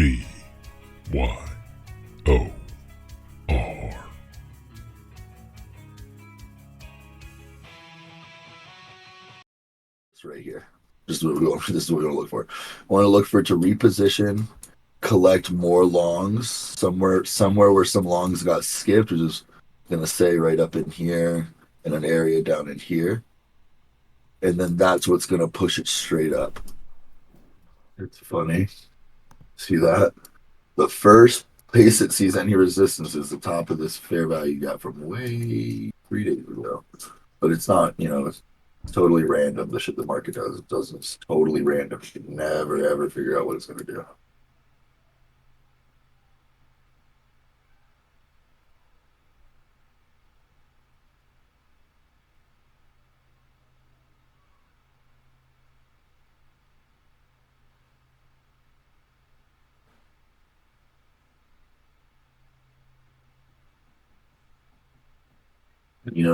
DYOR. It's right here. This is what we're going for. This is what we're going to look for. I want to look for it to reposition, collect more longs somewhere where some longs got skipped, which is going to say right up in here and an area down in here. And then that's what's going to push it straight up. It's funny. See that? The first place it sees any resistance is the top of this fair value gap from way 3 days ago. But it's not, it's totally random. The shit the market does it's totally random. You can never ever figure out what it's going to do.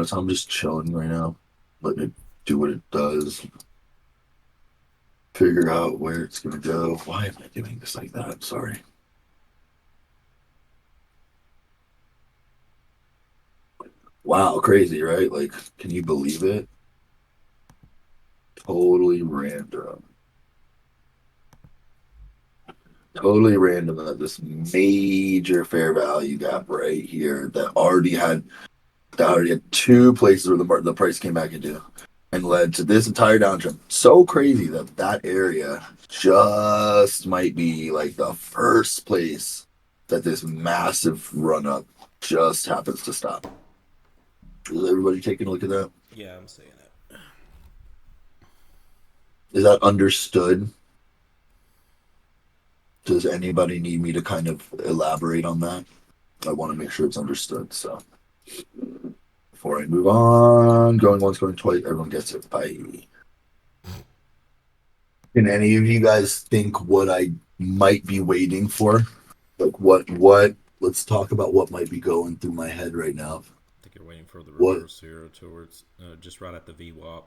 So I'm just chilling right now, letting it do what it does. Figure out where it's gonna go. Why am I doing this like that? Sorry. Wow, crazy, right? Like, can you believe it? Totally random. Totally random that this major fair value gap right here that already had 2 places where the price came back into and led to this entire downtrend. So crazy that area just might be like the first place that this massive run up just happens to stop. Is everybody taking a look at that? Yeah, I'm seeing it. Is that understood? Does anybody need me to kind of elaborate on that? I want to make sure it's understood. So before I move on, going once, going twice, everyone gets it. Bye. Can any of you guys think what I might be waiting for? Like what? Let's talk about what might be going through my head right now. I think you're waiting for the reverse here towards just right at the VWAP.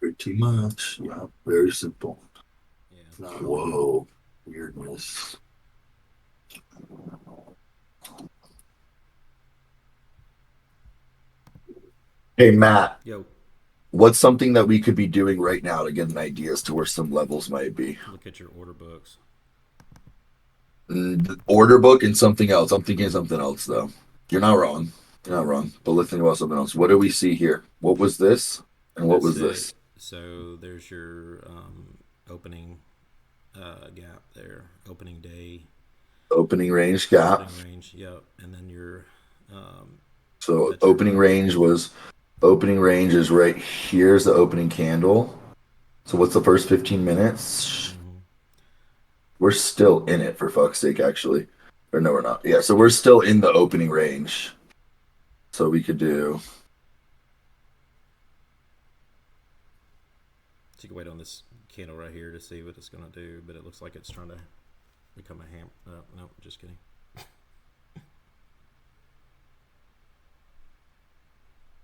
Pretty much. Yeah, very simple. Yeah. Whoa, weirdness. Hey, Matt. Yo. What's something that we could be doing right now to get an idea as to where some levels might be? Look at your order books. The order book and something else. I'm thinking something else, though. You're not wrong. You're not wrong. But let's think about something else. What do we see here? What was this? And what was this? So there's your opening gap there. Opening day. Opening range gap. Opening range, yep. And then your... so opening range is right here's the opening candle. So what's the first 15 minutes? Mm-hmm. We're still in it, for fuck's sake, actually. Or no, we're not. Yeah, so we're still in the opening range. So we could do... So you can wait on this candle right here to see what it's going to do, but it looks like it's trying to become a ham. No, just kidding.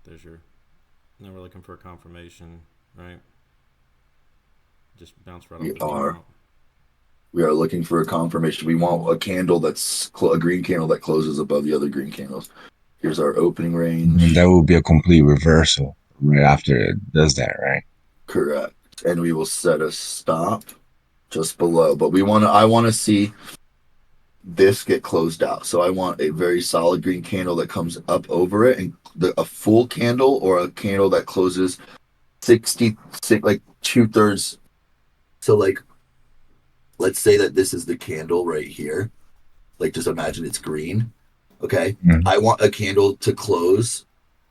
There's your... Now we're looking for a confirmation, right? Just bounce right off. We are looking for a confirmation. We want a candle that's a green candle that closes above the other green candles. Here's our opening range. And that will be a complete reversal right after it does that, right? Correct. And we will set a stop just below. But I want to see this get closed out. So I want a very solid green candle that comes up over it, and a full candle or a candle that closes 66, like 2/3. So like, let's say that this is the candle right here. Like, just imagine it's green. Okay. Mm-hmm. I want a candle to close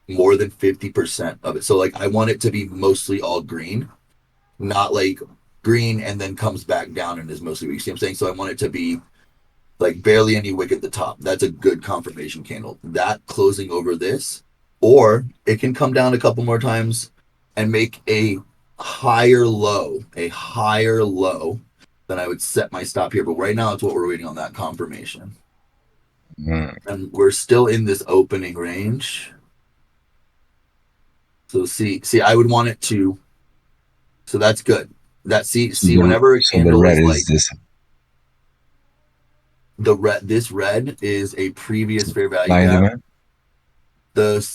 more than 50% of it. So like, I want it to be mostly all green, not like green and then comes back down and is mostly, you see what I'm saying? So I want it to be like barely any wick at the top. That's a good confirmation candle. That closing over this, or it can come down a couple more times and make a higher low, then I would set my stop here. But right now, it's what we're waiting on, that confirmation. And we're still in this opening range. So see, I would want it to. So that's good. That see, whenever a candle is like This red is a previous fair value Supply and gap. demand.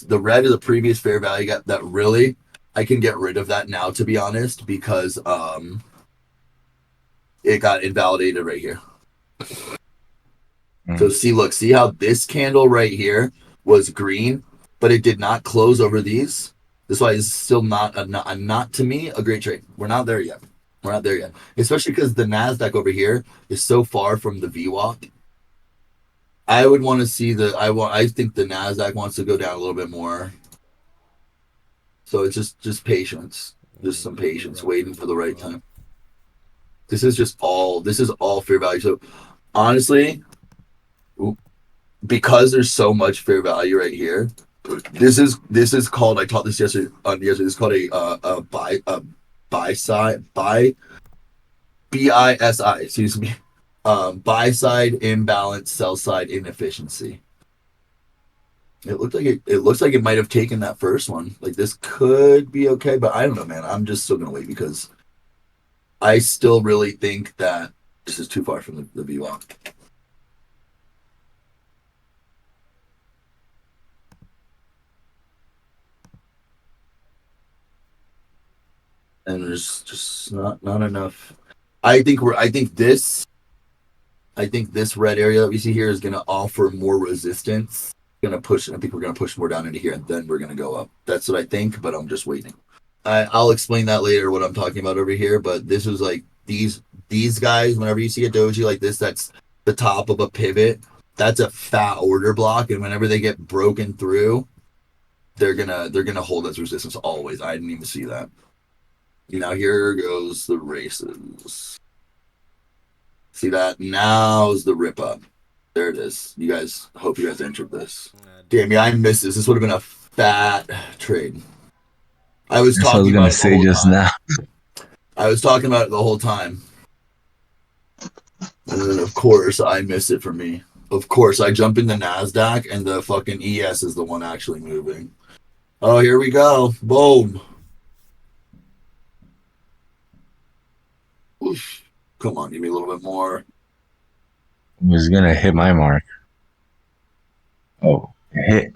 The red is a previous fair value gap that really I can get rid of that now, to be honest, because it got invalidated right here. So see how this candle right here was green, but it did not close over these. This is why it's still not to me a great trade. We're not there yet. We're not there yet, especially because the Nasdaq over here is so far from the VWAP. I would want to see I think the Nasdaq wants to go down a little bit more. So it's just patience, just some patience, waiting for the right time. This is all fair value. So honestly, because there's so much fair value right here, this is called. I taught this yesterday. This is called a buy side BISI. Excuse me. Buy side imbalance, sell side inefficiency. It looks like it might have taken that first one. Like this could be okay, but I don't know, man. I'm just still gonna wait because I still really think that this is too far from the VWAP. And there's just not enough. I think this red area that we see here is gonna offer more resistance. I think we're gonna push more down into here, and then we're gonna go up. That's what I think, but I'm just waiting. I'll explain that later what I'm talking about over here. But this is like these guys. Whenever you see a doji like this, that's the top of a pivot. That's a fat order block, and whenever they get broken through, they're gonna hold as resistance always. I didn't even see that. Now here goes the races. See that? Now's the rip up. There it is. Hope you guys entered this. Damn, yeah, I missed this. This would have been a fat trade. I was That's what I was talking gonna about it the say whole just time. now. I was talking about it the whole time. And then, of course, I miss it for me. Of course, I jump in the NASDAQ and the fucking ES is the one actually moving. Oh, here we go. Boom. Oof. Come on, give me a little bit more. It was gonna hit my mark. Oh, it hit.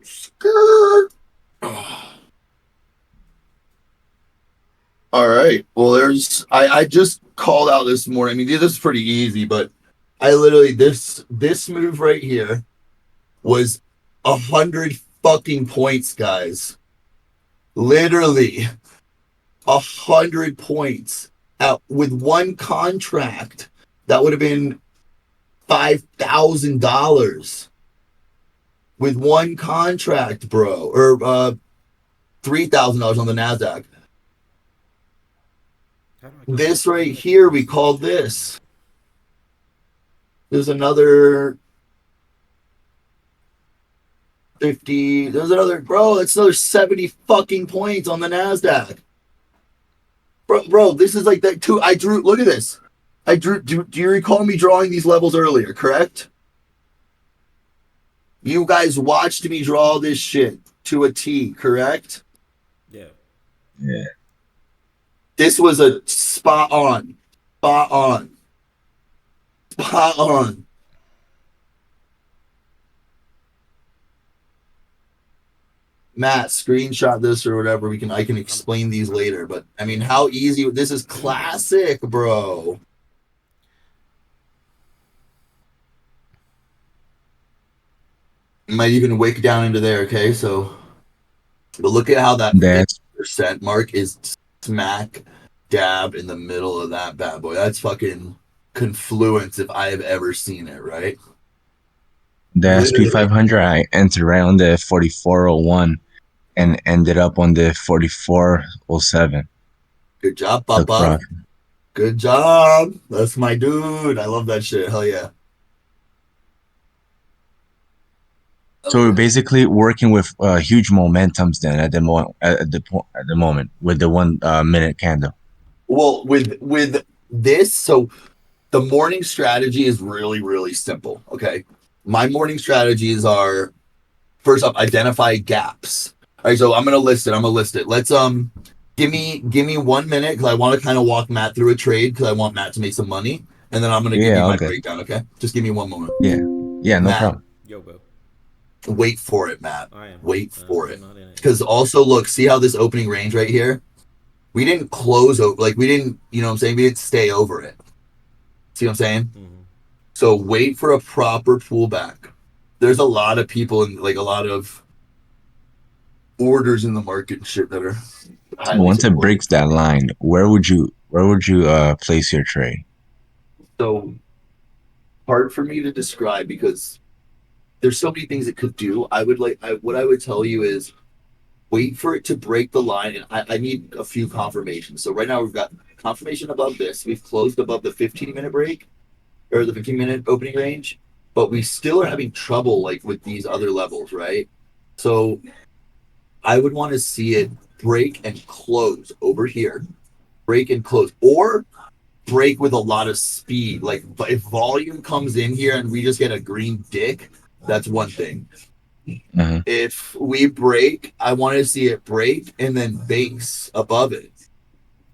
Skirt. All right. Well, I just called out this morning. I mean, this is pretty easy, but I literally this move right here was 100 fucking points, guys. Literally 100 points with one contract. That would have been $5,000 with one contract, bro, or $3,000 on the Nasdaq. This right here, we called this. There's another 50. There's another, bro. That's another 70 fucking points on the Nasdaq. Bro, this is like that too. I drew. Look at this. I drew. Do you recall me drawing these levels earlier? Correct. You guys watched me draw this shit to a T. Correct. Yeah. Yeah. This was a spot on. Matt, screenshot this or whatever. I can explain these later. But I mean, how easy this is. Classic, bro. Might even wick down into there. Okay, so but look at how that 50% mark is smack dab in the middle of that bad boy. That's fucking confluence if I have ever seen it, right? The SP 500, I entered right on the 4401 and ended up on the 4407. Good job, Papa. Good job. That's my dude. I love that shit. Hell yeah. So we're basically working with huge momentums then at the moment with the 1 minute candle. Well, with this, so the morning strategy is really, really simple. Okay. My morning strategies are, first up, identify gaps. All right, so I'm gonna list it. Let's give me 1 minute because I want to kind of walk Matt through a trade because I want Matt to make some money, and then I'm gonna give Yeah, you all my good. breakdown. Okay, just give me one moment. Yeah, yeah, no Matt, problem. Yo, bro. wait for it, Matt. I am. Wait for I'm it. not in it yet. Because also look, see how this opening range right here? We didn't close like we didn't, you know what I'm saying? We didn't stay over it. See what I'm saying? Mm-hmm. So wait for a proper pullback. There's a lot of people and like a lot of orders in the market and shit that are highly Once it supported. breaks that line, where would you place your trade? So hard for me to describe because there's so many things it could do. What I would tell you is wait for it to break the line, and I need a few confirmations. So right now we've got confirmation above this. We've closed above the 15-minute break or the 15-minute opening range, but we still are having trouble like with these other levels, right? So I would want to see it break and close over here, break and close, or break with a lot of speed. Like if volume comes in here and we just get a green dick, that's one thing. Uh-huh. If we break, I want to see it break and then base above it.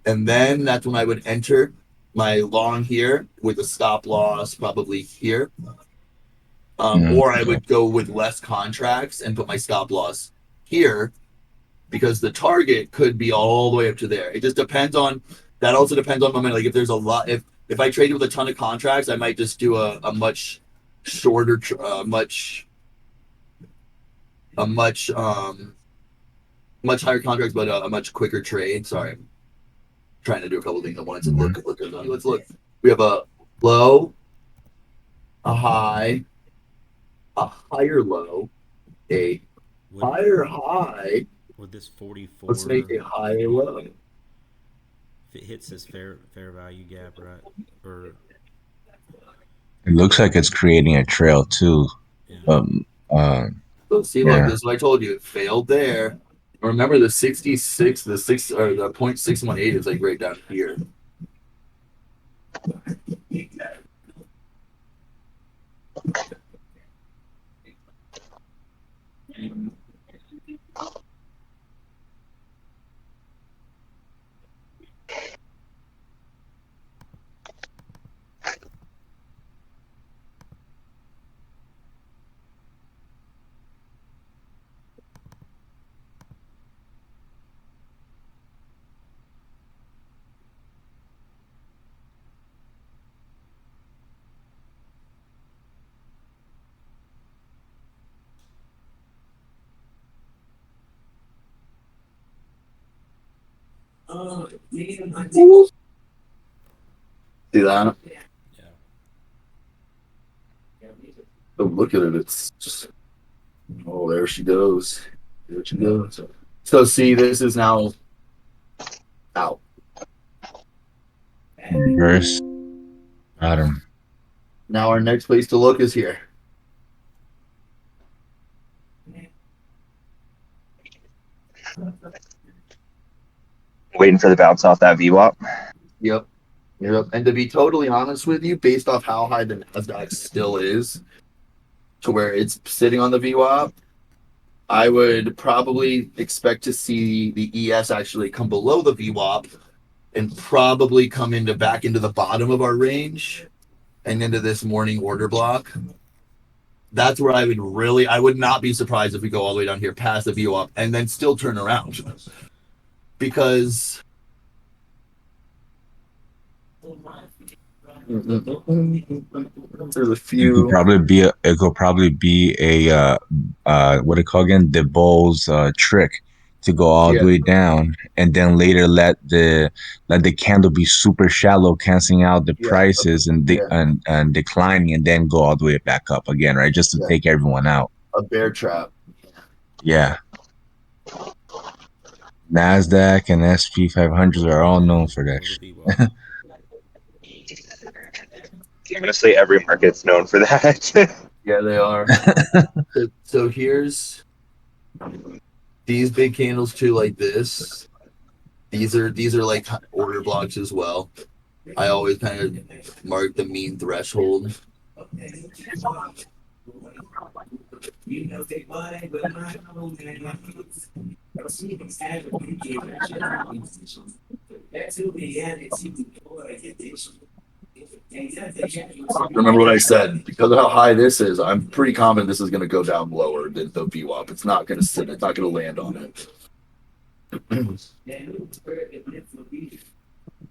And then that's when I would enter my long here with a stop loss probably here. Or I Yeah. would go with less contracts and put my stop loss here because the target could be all the way up to there. It just depends on that. Also depends on momentum. Like if there's a lot, if I traded with a ton of contracts, I might just do a much shorter, a much higher contracts, but a much quicker trade. Sorry, I'm trying to do a couple things at once. And Mhm. look. Let's look. We have a low, a high, a higher low, a Would higher high. would this Let's make 44, a higher low. if it hits this fair value gap, right? Or It looks like it's creating a trail too. yeah, Um, uh, So see, look, yeah. this is what I told you. It failed there. Remember the 66, the six or the 0.618 is like right down here. See that? yeah. Oh, look at it. It's just, oh, there she goes. There she goes. So see, this is now out. Reverse bottom. Now our next place to look is here. Waiting for the bounce off that VWAP. Yep. Yep. And to be totally honest with you, based off how high the Nasdaq still is, to where it's sitting on the VWAP, I would probably expect to see the ES actually come below the VWAP and probably come into back into the bottom of our range and into this morning order block. That's where I would not be surprised if we go all the way down here past the VWAP and then still turn around because there's a few. It could probably be a what do you call again? The bull's trick to go all the Yeah, way down and then later let the candle be super shallow, canceling out the yeah, prices yeah, and declining and then go all the way back up again, right? Just to yeah. take everyone out. A bear trap. Yeah. Nasdaq and SP 500 are all known for that Or the VWAP. shit. I'm gonna say every market's known for that. Yeah, they are. So here's these big candles too, like this. These are like order blocks as well. I always kind of mark the mean threshold. Remember what I said. Because of how high this is, I'm pretty confident this is going to go down lower than the VWAP. It's not going to sit. It's not going to land on it.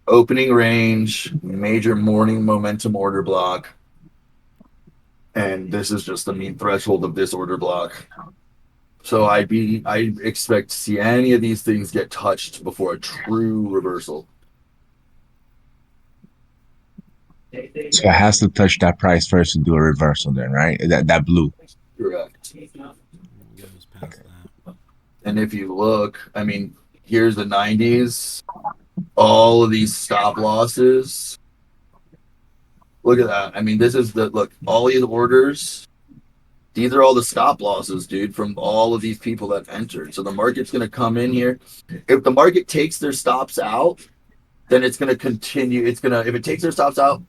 Opening range, major morning momentum order block. And this is just the mean threshold of this order block. So I expect to see any of these things get touched before a true reversal. So it has to touch that price first to do a reversal then, right? That blue. Correct. It goes past that. And if you look, I mean, here's the 90s. All of these stop losses. Look at that. I mean, this is all these orders. These are all the stop losses, dude, from all of these people that entered. So the market's going to come in here. If the market takes their stops out, then it's going to continue. If it takes their stops out,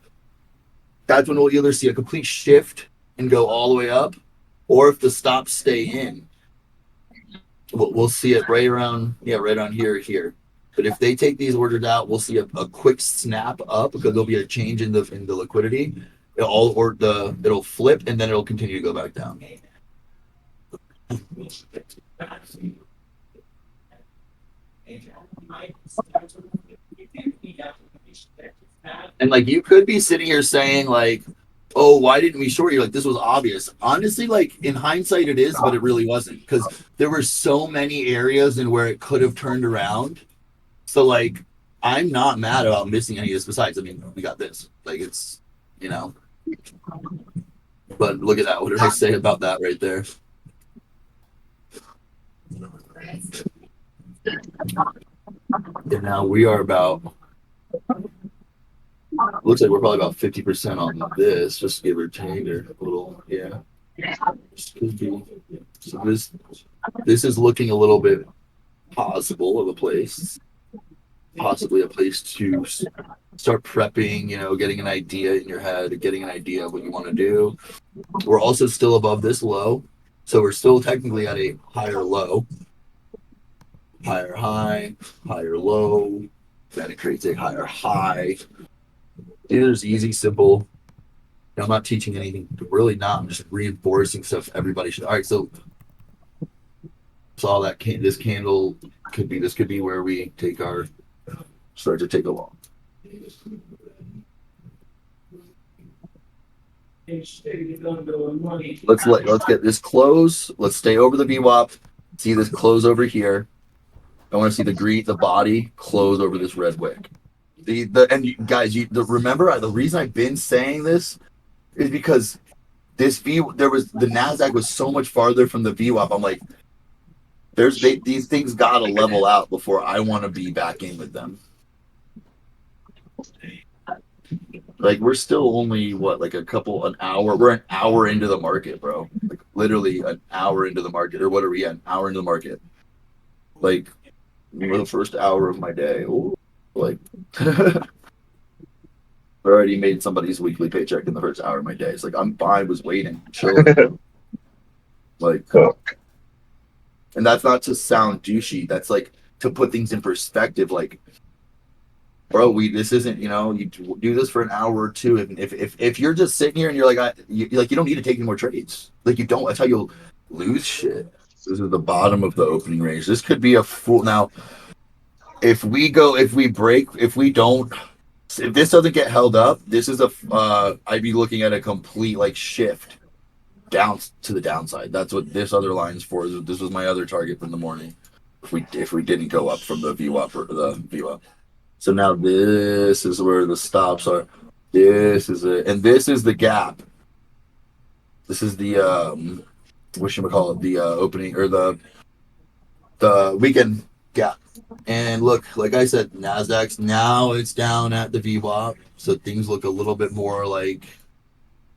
that's when we'll either see a complete shift and go all the way up, or if the stops stay in, we'll see it right around here. But if they take these orders out, we'll see a quick snap up because there'll be a change in the liquidity. It'll flip and then it'll continue to go back down. And like you could be sitting here saying like, oh, why didn't we short you? Like this was obvious. Honestly, like in hindsight it is, but it really wasn't because there were so many areas in where it could have turned around. So like I'm not mad about missing any of this besides, I mean, we got this. Like it's, you know. But look at that. What did I say about that right there? And now we are about, looks like we're probably about 50% on this, just give or take, or a little, yeah. So this is looking a little bit possible of a place, possibly a place to start prepping, you know, getting an idea in your head, getting an idea of what you want to do. We're also still above this low, so we're still technically at a higher low. Higher high, higher low, then it creates a higher high. There's easy, simple. I'm not teaching anything, really not. I'm just reinforcing stuff everybody should. All right, so saw that this candle could be where we start to take a long. Let's get this close. Let's stay over the VWAP. See this close over here. I want to see the body close over this red wick. Remember the reason I've been saying this is because the Nasdaq was so much farther from the VWAP. I'm like, these things gotta level out before I want to be back in with them. Like we're still only an hour. We're an hour into the market, bro. Like literally an hour into the market, or what are we at? An hour into the market. Like we're the first hour of my day. Ooh, like I already made somebody's weekly paycheck in the first hour of my day. It's like I was waiting, chilling. Like, and that's not to sound douchey. That's like to put things in perspective. Like, bro, this isn't, you know, you do this for an hour or two. If you're just sitting here and you're like, you don't need to take any more trades. Like you don't. That's how you'll lose shit. This is the bottom of the opening range. This could be a full. Now, if this doesn't get held up, this is I'd be looking at a complete like shift down to the downside. That's what this other line's for. This was my other target from the morning. If we didn't go up from the VWAP or the VWAP. So now this is where the stops are. This is it, and this is the gap. This is the whatchamacallit, the opening or the weekend gap. And look, like I said, Nasdaq's now it's down at the VWAP, so things look a little bit more like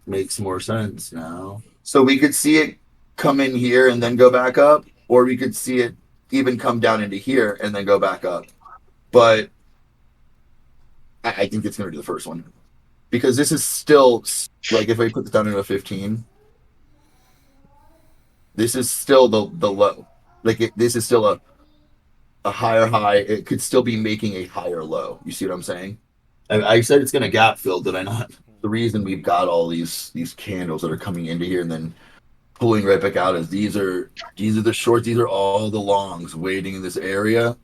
makes more sense now. So we could see it come in here and then go back up, or we could see it even come down into here and then go back up. But I think it's going to do the first one because this is still like if I put this down into a 15. This is still the low. Like this is still a higher high. It could still be making a higher low. You see what I'm saying? I said it's going to gap fill, did I not? the reason we've got all these candles that are coming into here and then pulling right back out is these are the shorts, these are all the longs waiting in this area.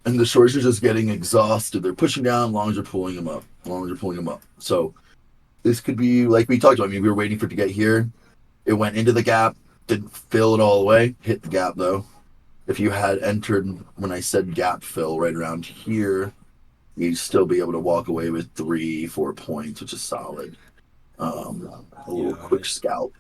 And the shorts are just getting exhausted. They're pushing down, longs are pulling them up. Longs are pulling them up. So this could be like we talked about. I mean, we were waiting for it to get here. It went into the gap, didn't fill it all the way, hit the gap though. If you had entered when I said gap fill right around here, you'd still be able to walk away with 3-4 points, which is solid. A little quick scalp.